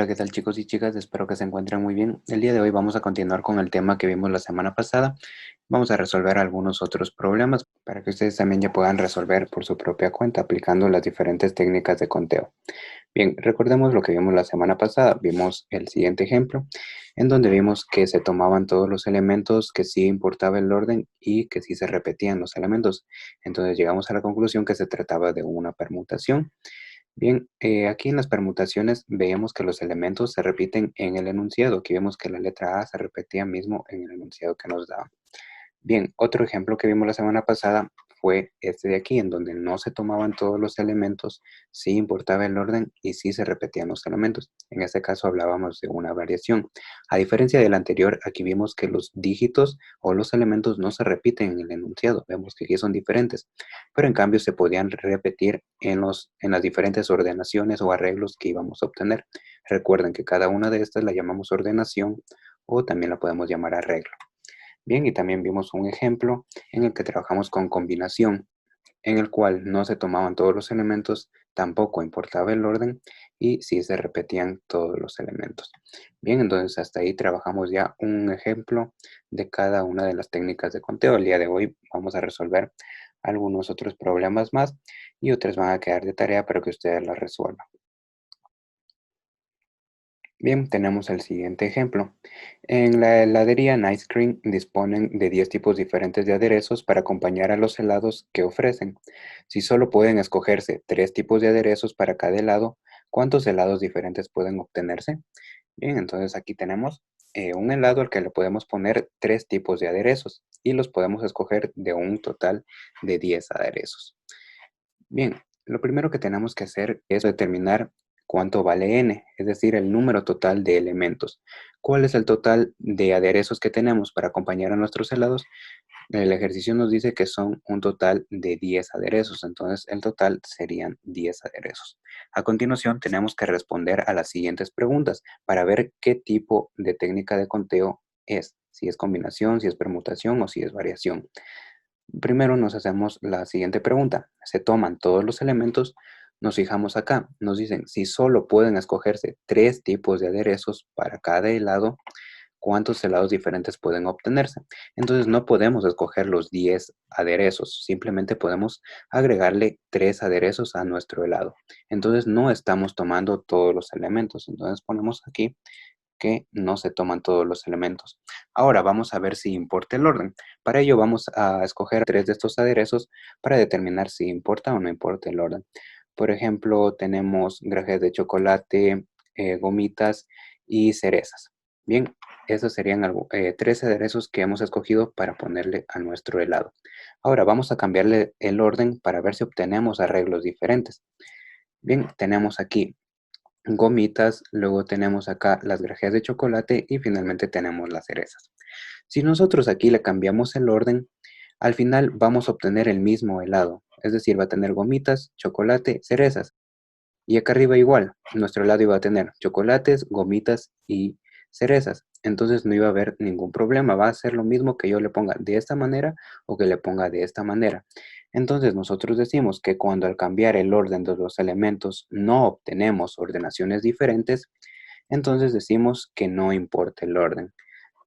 Hola, ¿qué tal chicos y chicas? Espero que se encuentren muy bien. El día de hoy vamos a continuar con el tema que vimos la semana pasada. Vamos a resolver algunos otros problemas para que ustedes también ya puedan resolver por su propia cuenta aplicando las diferentes técnicas de conteo. Bien, recordemos lo que vimos la semana pasada. Vimos el siguiente ejemplo, en donde vimos que se tomaban todos los elementos, que sí importaba el orden y que sí se repetían los elementos. Entonces llegamos a la conclusión que se trataba de una permutación. Bien, aquí en las permutaciones veíamos que los elementos se repiten en el enunciado. Aquí vemos que la letra A se repetía mismo en el enunciado que nos da. Bien, otro ejemplo que vimos la semana pasada fue este de aquí, en donde no se tomaban todos los elementos, sí importaba el orden y sí se repetían los elementos. En este caso hablábamos de una variación. A diferencia del anterior, aquí vimos que los dígitos o los elementos no se repiten en el enunciado. Vemos que aquí son diferentes, pero en cambio se podían repetir en las diferentes ordenaciones o arreglos que íbamos a obtener. Recuerden que cada una de estas la llamamos ordenación o también la podemos llamar arreglo. Bien, y también vimos un ejemplo en el que trabajamos con combinación, en el cual no se tomaban todos los elementos, tampoco importaba el orden y sí se repetían todos los elementos. Bien, entonces hasta ahí trabajamos ya un ejemplo de cada una de las técnicas de conteo. El día de hoy vamos a resolver algunos otros problemas más y otras van a quedar de tarea para que ustedes las resuelvan. Bien, tenemos el siguiente ejemplo. En la heladería Nice Cream disponen de 10 tipos diferentes de aderezos para acompañar a los helados que ofrecen. Si solo pueden escogerse 3 tipos de aderezos para cada helado, ¿cuántos helados diferentes pueden obtenerse? Bien, entonces aquí tenemos un helado al que le podemos poner 3 tipos de aderezos y los podemos escoger de un total de 10 aderezos. Bien, lo primero que tenemos que hacer es determinar cuánto vale n, es decir, el número total de elementos. ¿Cuál es el total de aderezos que tenemos para acompañar a nuestros helados? El ejercicio nos dice que son un total de 10 aderezos, entonces el total serían 10 aderezos. A continuación, tenemos que responder a las siguientes preguntas para ver qué tipo de técnica de conteo es, si es combinación, si es permutación o si es variación. Primero nos hacemos la siguiente pregunta. Se toman todos los elementos, nos fijamos acá, nos dicen si solo pueden escogerse 3 tipos de aderezos para cada helado, ¿cuántos helados diferentes pueden obtenerse? Entonces no podemos escoger los 10 aderezos, simplemente podemos agregarle 3 aderezos a nuestro helado. Entonces no estamos tomando todos los elementos, entonces ponemos aquí que no se toman todos los elementos. Ahora vamos a ver si importa el orden. Para ello vamos a escoger 3 de estos aderezos para determinar si importa o no importa el orden. Por ejemplo, tenemos grajeas de chocolate, gomitas y cerezas. Bien, esos serían 3 aderezos que hemos escogido para ponerle a nuestro helado. Ahora vamos a cambiarle el orden para ver si obtenemos arreglos diferentes. Bien, tenemos aquí gomitas, luego tenemos acá las grajeas de chocolate y finalmente tenemos las cerezas. Si nosotros aquí le cambiamos el orden, al final vamos a obtener el mismo helado, es decir, va a tener gomitas, chocolate, cerezas. Y acá arriba igual, nuestro helado iba a tener chocolates, gomitas y cerezas. Entonces no iba a haber ningún problema, va a ser lo mismo que yo le ponga de esta manera o que le ponga de esta manera. Entonces nosotros decimos que cuando al cambiar el orden de los elementos no obtenemos ordenaciones diferentes, entonces decimos que no importa el orden.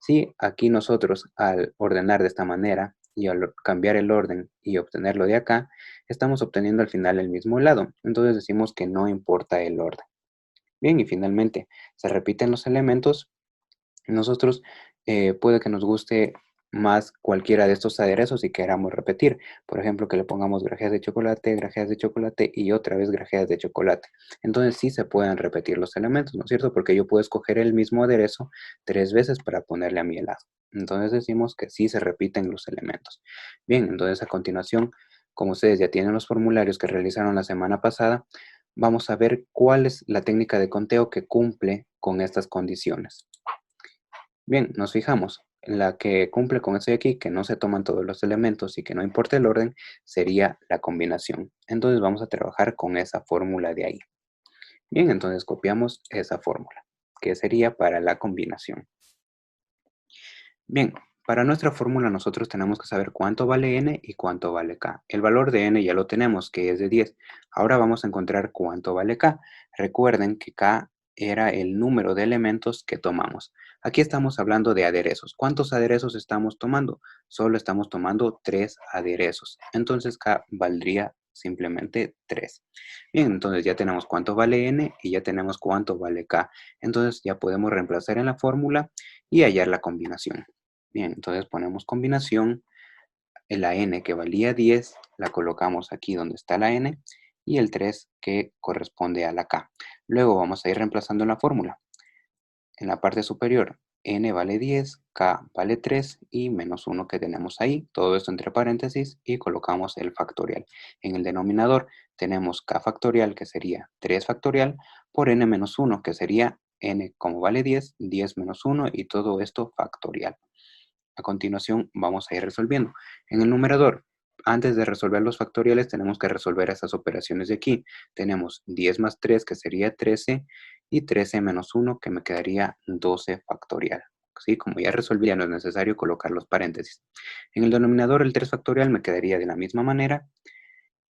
Si aquí nosotros al ordenar de esta manera y al cambiar el orden y obtenerlo de acá, estamos obteniendo al final el mismo lado. Entonces decimos que no importa el orden. Bien, y finalmente se repiten los elementos. Nosotros puede que nos guste más cualquiera de estos aderezos y queramos repetir. Por ejemplo, que le pongamos grajeas de chocolate y otra vez grajeas de chocolate. Entonces sí se pueden repetir los elementos, ¿no es cierto? Porque yo puedo escoger el mismo aderezo 3 veces para ponerle a mi helado. Entonces decimos que sí se repiten los elementos. Bien, entonces a continuación, como ustedes ya tienen los formularios que realizaron la semana pasada, vamos a ver cuál es la técnica de conteo que cumple con estas condiciones. Bien, nos fijamos. La que cumple con esto de aquí, que no se toman todos los elementos y que no importa el orden, sería la combinación. Entonces vamos a trabajar con esa fórmula de ahí. Bien, entonces copiamos esa fórmula, que sería para la combinación. Bien, para nuestra fórmula nosotros tenemos que saber cuánto vale n y cuánto vale k. El valor de n ya lo tenemos, que es de 10. Ahora vamos a encontrar cuánto vale k. Recuerden que k era el número de elementos que tomamos. Aquí estamos hablando de aderezos. ¿Cuántos aderezos estamos tomando? Solo estamos tomando 3 aderezos. Entonces K valdría simplemente 3. Bien, entonces ya tenemos cuánto vale N y ya tenemos cuánto vale K. Entonces ya podemos reemplazar en la fórmula y hallar la combinación. Bien, entonces ponemos combinación. La N que valía 10 la colocamos aquí donde está la N y el 3 que corresponde a la K. Luego vamos a ir reemplazando en la fórmula. En la parte superior, N vale 10, K vale 3 y menos 1 que tenemos ahí. Todo esto entre paréntesis y colocamos el factorial. En el denominador tenemos K factorial que sería 3 factorial por N menos 1 que sería N como vale 10, 10 menos 1 y todo esto factorial. A continuación vamos a ir resolviendo. En el numerador, antes de resolver los factoriales, tenemos que resolver estas operaciones de aquí. Tenemos 10 más 3, que sería 13, y 13 menos 1, que me quedaría 12 factorial. ¿Sí? Como ya resolví, ya no es necesario colocar los paréntesis. En el denominador, el 3 factorial me quedaría de la misma manera.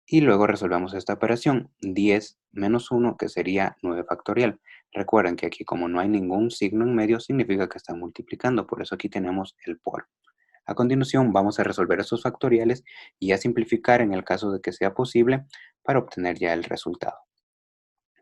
Y luego resolvemos esta operación, 10 menos 1, que sería 9 factorial. Recuerden que aquí como no hay ningún signo en medio, significa que están multiplicando, por eso aquí tenemos el por. A continuación vamos a resolver estos factoriales y a simplificar en el caso de que sea posible para obtener ya el resultado.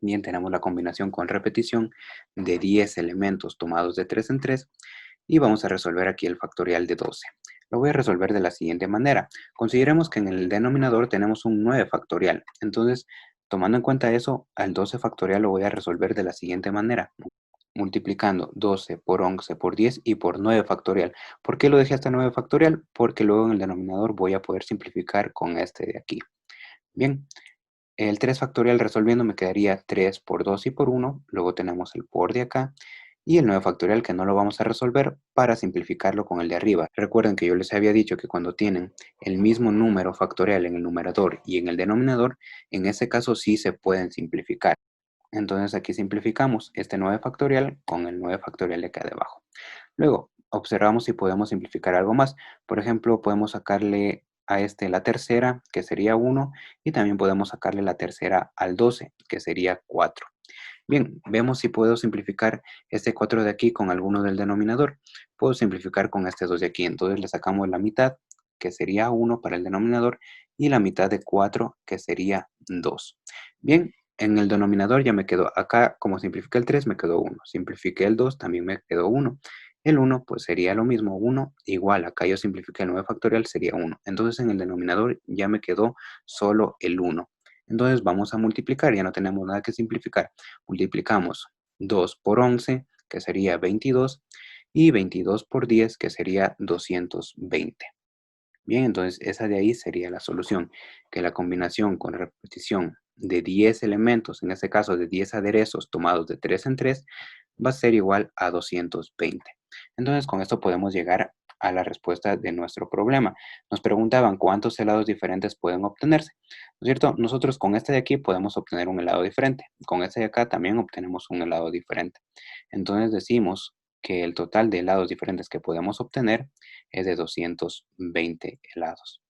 Bien, tenemos la combinación con repetición de 10 elementos tomados de 3 en 3 y vamos a resolver aquí el factorial de 12. Lo voy a resolver de la siguiente manera. Consideremos que en el denominador tenemos un 9 factorial. Entonces, tomando en cuenta eso, al 12 factorial lo voy a resolver de la siguiente manera. Multiplicando 12 por 11 por 10 y por 9 factorial. ¿Por qué lo dejé hasta 9 factorial? Porque luego en el denominador voy a poder simplificar con este de aquí. Bien, el 3 factorial resolviendo me quedaría 3 por 2 y por 1, luego tenemos el por de acá, y el 9 factorial que no lo vamos a resolver para simplificarlo con el de arriba. Recuerden que yo les había dicho que cuando tienen el mismo número factorial en el numerador y en el denominador, en ese caso sí se pueden simplificar. Entonces aquí simplificamos este 9 factorial con el 9 factorial de acá debajo. Luego, observamos si podemos simplificar algo más. Por ejemplo, podemos sacarle a este la tercera, que sería 1, y también podemos sacarle la tercera al 12, que sería 4. Bien, vemos si puedo simplificar este 4 de aquí con alguno del denominador. Puedo simplificar con este 2 de aquí, entonces le sacamos la mitad, que sería 1 para el denominador, y la mitad de 4, que sería 2. Bien, en el denominador ya me quedó, acá como simplifiqué el 3 me quedó 1, simplifiqué el 2 también me quedó 1. El 1 pues sería lo mismo, 1 igual, acá yo simplifiqué el 9 factorial sería 1. Entonces en el denominador ya me quedó solo el 1. Entonces vamos a multiplicar, ya no tenemos nada que simplificar. Multiplicamos 2 por 11, que sería 22, y 22 por 10, que sería 220. Bien, entonces esa de ahí sería la solución, que la combinación con repetición de 10 elementos, en este caso de 10 aderezos tomados de 3 en 3, va a ser igual a 220. Entonces con esto podemos llegar a la respuesta de nuestro problema. Nos preguntaban cuántos helados diferentes pueden obtenerse, ¿no es cierto? Nosotros con este de aquí podemos obtener un helado diferente, con este de acá también obtenemos un helado diferente. Entonces decimos que el total de helados diferentes que podemos obtener es de 220 helados.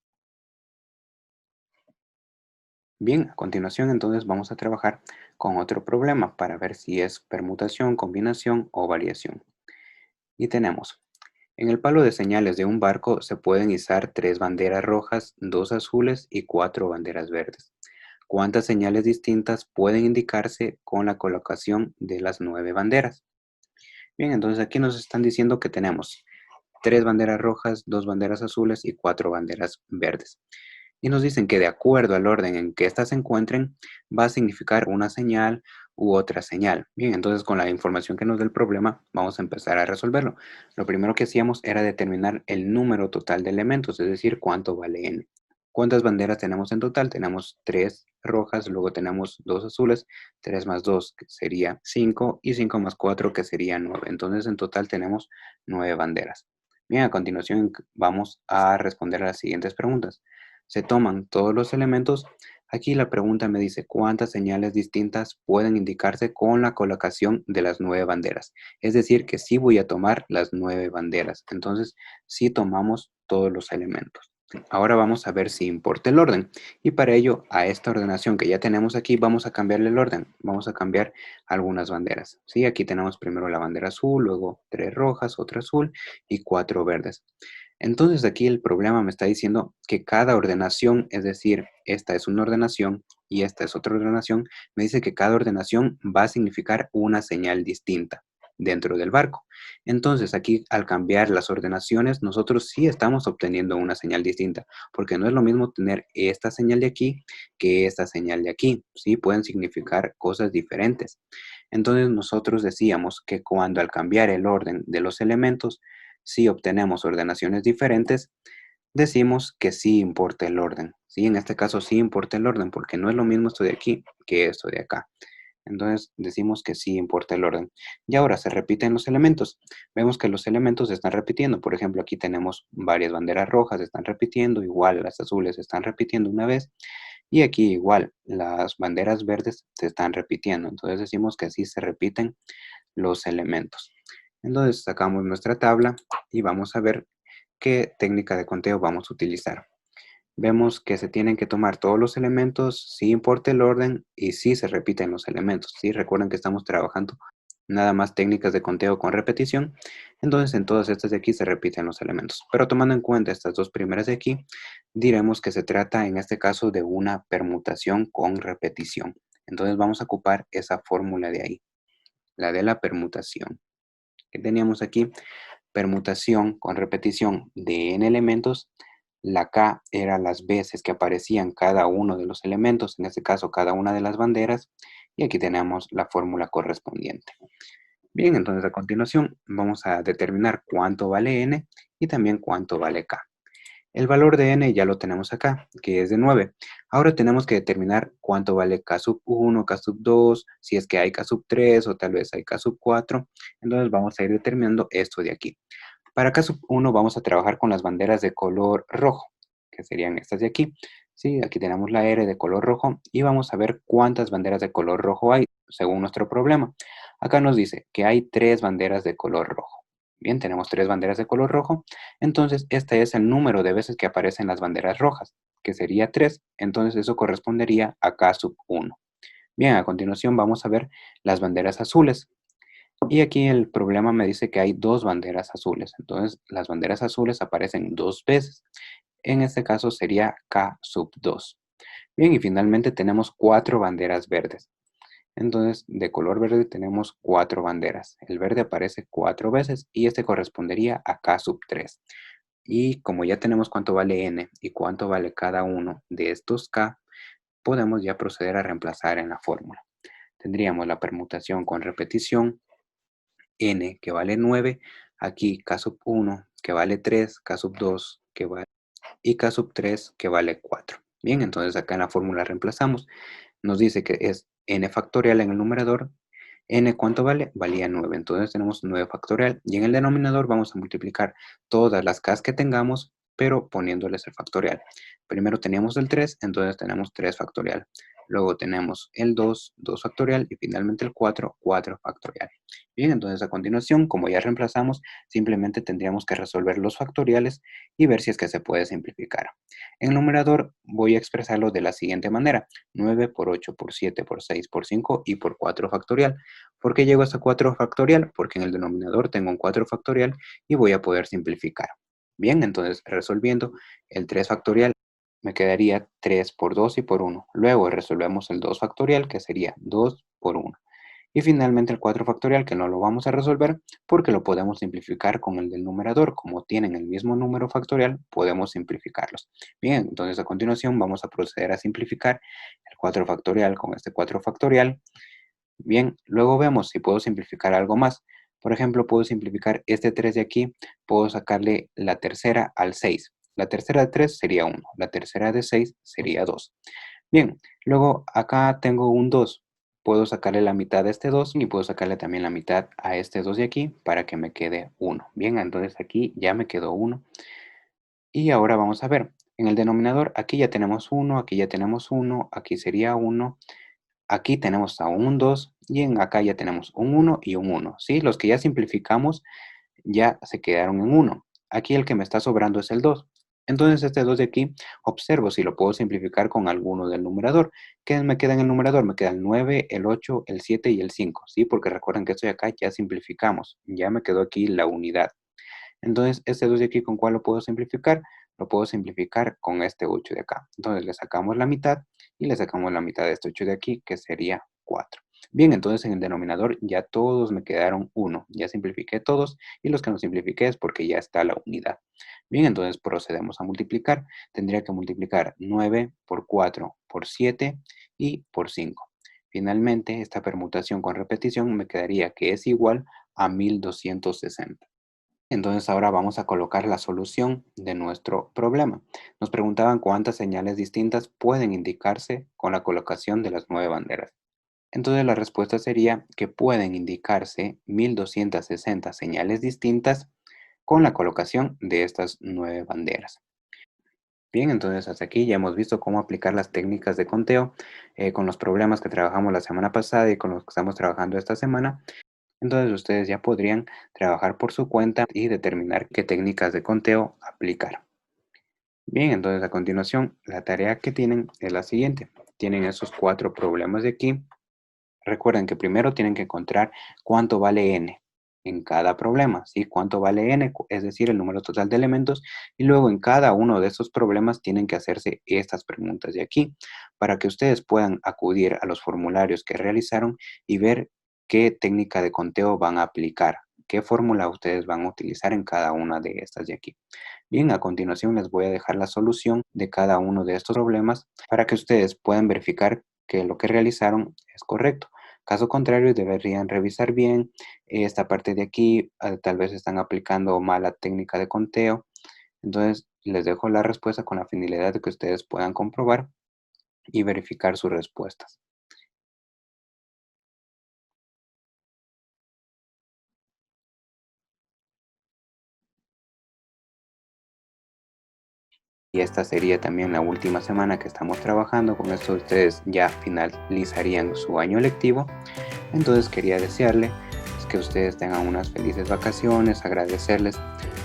Bien, a continuación entonces vamos a trabajar con otro problema para ver si es permutación, combinación o variación. Y tenemos, en el palo de señales de un barco se pueden izar 3 banderas rojas, 2 azules y 4 banderas verdes. ¿Cuántas señales distintas pueden indicarse con la colocación de las 9 banderas? Bien, entonces aquí nos están diciendo que tenemos 3 banderas rojas, 2 banderas azules y 4 banderas verdes. Y nos dicen que de acuerdo al orden en que éstas se encuentren, va a significar una señal u otra señal. Bien, entonces con la información que nos da el problema, vamos a empezar a resolverlo. Lo primero que hacíamos era determinar el número total de elementos, es decir, cuánto vale n. ¿Cuántas banderas tenemos en total? Tenemos 3 rojas, luego tenemos 2 azules, 3 más 2 que sería 5 y 5 más 4 que sería 9. Entonces en total tenemos 9 banderas. Bien, a continuación vamos a responder a las siguientes preguntas. Se toman todos los elementos. Aquí la pregunta me dice cuántas señales distintas pueden indicarse con la colocación de las 9 banderas. Es decir, que sí voy a tomar las 9 banderas. Entonces, sí tomamos todos los elementos. Ahora vamos a ver si importa el orden. Y para ello, a esta ordenación que ya tenemos aquí, vamos a cambiarle el orden. Vamos a cambiar algunas banderas. ¿Sí? Aquí tenemos primero la bandera azul, luego 3 rojas, otra azul y 4 verdes. Entonces aquí el problema me está diciendo que cada ordenación, es decir, esta es una ordenación y esta es otra ordenación, me dice que cada ordenación va a significar una señal distinta dentro del barco. Entonces aquí al cambiar las ordenaciones, nosotros sí estamos obteniendo una señal distinta, porque no es lo mismo tener esta señal de aquí que esta señal de aquí, ¿sí? Pueden significar cosas diferentes. Entonces nosotros decíamos que cuando al cambiar el orden de los elementos, si obtenemos ordenaciones diferentes, decimos que sí importa el orden. ¿Sí? En este caso sí importa el orden, porque no es lo mismo esto de aquí que esto de acá. Entonces decimos que sí importa el orden. Y ahora se repiten los elementos. Vemos que los elementos se están repitiendo. Por ejemplo, aquí tenemos varias banderas rojas, se están repitiendo. Igual las azules se están repitiendo una vez. Y aquí igual las banderas verdes se están repitiendo. Entonces decimos que sí se repiten los elementos. Entonces sacamos nuestra tabla y vamos a ver qué técnica de conteo vamos a utilizar. Vemos que se tienen que tomar todos los elementos, si importa el orden y si se repiten los elementos. ¿Sí? Recuerden que estamos trabajando nada más técnicas de conteo con repetición. Entonces en todas estas de aquí se repiten los elementos. Pero tomando en cuenta estas dos primeras de aquí, diremos que se trata en este caso de una permutación con repetición. Entonces vamos a ocupar esa fórmula de ahí, la de la permutación. Que teníamos aquí? Permutación con repetición de n elementos. La K era las veces que aparecían cada uno de los elementos, en este caso cada una de las banderas, y aquí tenemos la fórmula correspondiente. Bien, entonces a continuación vamos a determinar cuánto vale n y también cuánto vale k. El valor de n ya lo tenemos acá, que es de 9. Ahora tenemos que determinar cuánto vale k sub 1, k sub 2, si es que hay k sub 3 o tal vez hay k sub 4. Entonces vamos a ir determinando esto de aquí. Para caso 1 vamos a trabajar con las banderas de color rojo, que serían estas de aquí. Sí, aquí tenemos la R de color rojo y vamos a ver cuántas banderas de color rojo hay, según nuestro problema. Acá nos dice que hay 3 banderas de color rojo. Bien, tenemos 3 banderas de color rojo. Entonces, este es el número de veces que aparecen las banderas rojas, que sería 3. Entonces, eso correspondería a K sub 1. Bien, a continuación vamos a ver las banderas azules. Y aquí el problema me dice que hay 2 banderas azules. Entonces, las banderas azules aparecen 2 veces. En este caso sería K sub 2. Bien, y finalmente tenemos 4 banderas verdes. Entonces, de color verde tenemos 4 banderas. El verde aparece 4 veces y este correspondería a K sub 3. Y como ya tenemos cuánto vale n y cuánto vale cada uno de estos K, podemos ya proceder a reemplazar en la fórmula. Tendríamos la permutación con repetición n que vale 9, aquí k sub 1 que vale 3, k sub 2 que vale, y k sub 3 que vale 4. Bien, entonces acá en la fórmula reemplazamos. Nos dice que es n factorial en el numerador. N, ¿cuánto vale? Valía 9. Entonces tenemos 9 factorial. Y en el denominador vamos a multiplicar todas las k que tengamos, pero poniéndoles el factorial. Primero teníamos el 3, entonces tenemos 3 factorial. Luego tenemos el 2, 2 factorial. Y finalmente el 4, 4 factorial. Bien, entonces a continuación, como ya reemplazamos, simplemente tendríamos que resolver los factoriales y ver si es que se puede simplificar. En el numerador voy a expresarlo de la siguiente manera. 9 por 8 por 7 por 6 por 5 y por 4 factorial. ¿Por qué llego hasta 4 factorial? Porque en el denominador tengo un 4 factorial y voy a poder simplificar. Bien, entonces resolviendo el 3 factorial me quedaría 3 por 2 y por 1. Luego resolvemos el 2 factorial que sería 2 por 1. Y finalmente el 4 factorial que no lo vamos a resolver porque lo podemos simplificar con el del numerador. Como tienen el mismo número factorial, podemos simplificarlos. Bien, entonces a continuación vamos a proceder a simplificar el 4 factorial con este 4 factorial. Bien, luego vemos si puedo simplificar algo más. Por ejemplo, puedo simplificar este 3 de aquí, puedo sacarle la tercera al 6. La tercera de 3 sería 1, la tercera de 6 sería 2. Bien, luego acá tengo un 2. Puedo sacarle la mitad a este 2 y puedo sacarle también la mitad a este 2 de aquí para que me quede 1. Bien, entonces aquí ya me quedó 1. Y ahora vamos a ver, en el denominador aquí ya tenemos 1, aquí ya tenemos 1, aquí sería 1. Aquí tenemos a un 2 y acá ya tenemos un 1 y un 1. ¿Sí? Los que ya simplificamos ya se quedaron en 1. Aquí el que me está sobrando es el 2. Entonces este 2 de aquí, observo si lo puedo simplificar con alguno del numerador. ¿Qué me queda en el numerador? Me queda el 9, el 8, el 7 y el 5, ¿sí? Porque recuerden que esto de acá ya simplificamos. Ya me quedó aquí la unidad. Entonces, este 2 de aquí, ¿con cuál lo puedo simplificar? Lo puedo simplificar con este 8 de acá. Entonces, le sacamos la mitad y le sacamos la mitad de este 8 de aquí, que sería 4. Bien, entonces en el denominador ya todos me quedaron 1. Ya simplifiqué todos y los que no simplifiqué es porque ya está la unidad. Bien, entonces procedemos a multiplicar. Tendría que multiplicar 9 por 4 por 7 y por 5. Finalmente, esta permutación con repetición me quedaría que es igual a 1260. Entonces ahora vamos a colocar la solución de nuestro problema. Nos preguntaban cuántas señales distintas pueden indicarse con la colocación de las 9 banderas. Entonces la respuesta sería que pueden indicarse 1260 señales distintas con la colocación de estas 9 banderas. Bien, entonces hasta aquí ya hemos visto cómo aplicar las técnicas de conteo con los problemas que trabajamos la semana pasada y con los que estamos trabajando esta semana. Entonces ustedes ya podrían trabajar por su cuenta y determinar qué técnicas de conteo aplicar. Bien, entonces a continuación la tarea que tienen es la siguiente. Tienen esos 4 problemas de aquí. Recuerden que primero tienen que encontrar cuánto vale n en cada problema, ¿sí? Cuánto vale n, es decir, el número total de elementos. Y luego en cada uno de estos problemas tienen que hacerse estas preguntas de aquí para que ustedes puedan acudir a los formularios que realizaron y ver qué técnica de conteo van a aplicar, qué fórmula ustedes van a utilizar en cada una de estas de aquí. Bien, a continuación les voy a dejar la solución de cada uno de estos problemas para que ustedes puedan verificar que lo que realizaron es correcto. Caso contrario, deberían revisar bien esta parte de aquí, tal vez están aplicando mala técnica de conteo. Entonces, les dejo la respuesta con la finalidad de que ustedes puedan comprobar y verificar sus respuestas. Y esta sería también la última semana que estamos trabajando. Con esto ustedes ya finalizarían su año lectivo. Entonces quería desearle que ustedes tengan unas felices vacaciones, agradecerles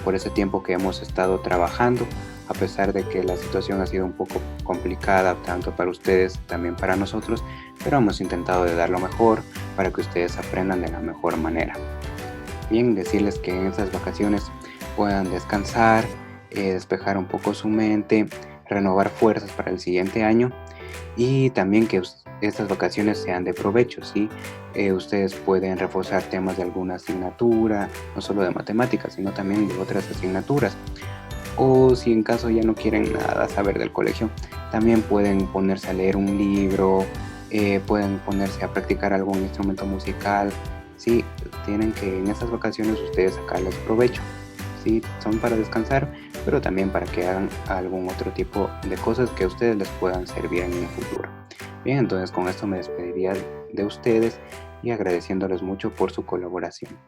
por ese tiempo que hemos estado trabajando, a pesar de que la situación ha sido un poco complicada, tanto para ustedes, también para nosotros, pero hemos intentado de dar lo mejor para que ustedes aprendan de la mejor manera. Bien, decirles que en estas vacaciones puedan descansar, despejar un poco su mente, renovar fuerzas para el siguiente año y también que estas vacaciones sean de provecho, ¿sí? Ustedes pueden reforzar temas de alguna asignatura, no solo de matemáticas, sino también de otras asignaturas. O si en caso ya no quieren nada saber del colegio, también pueden ponerse a leer un libro, pueden ponerse a practicar algún instrumento musical, ¿sí? Tienen que en estas vacaciones ustedes sacarles provecho, ¿sí? Son para descansar, pero también para que hagan algún otro tipo de cosas que a ustedes les puedan servir en un futuro. Bien, entonces con esto me despediría de ustedes y agradeciéndoles mucho por su colaboración.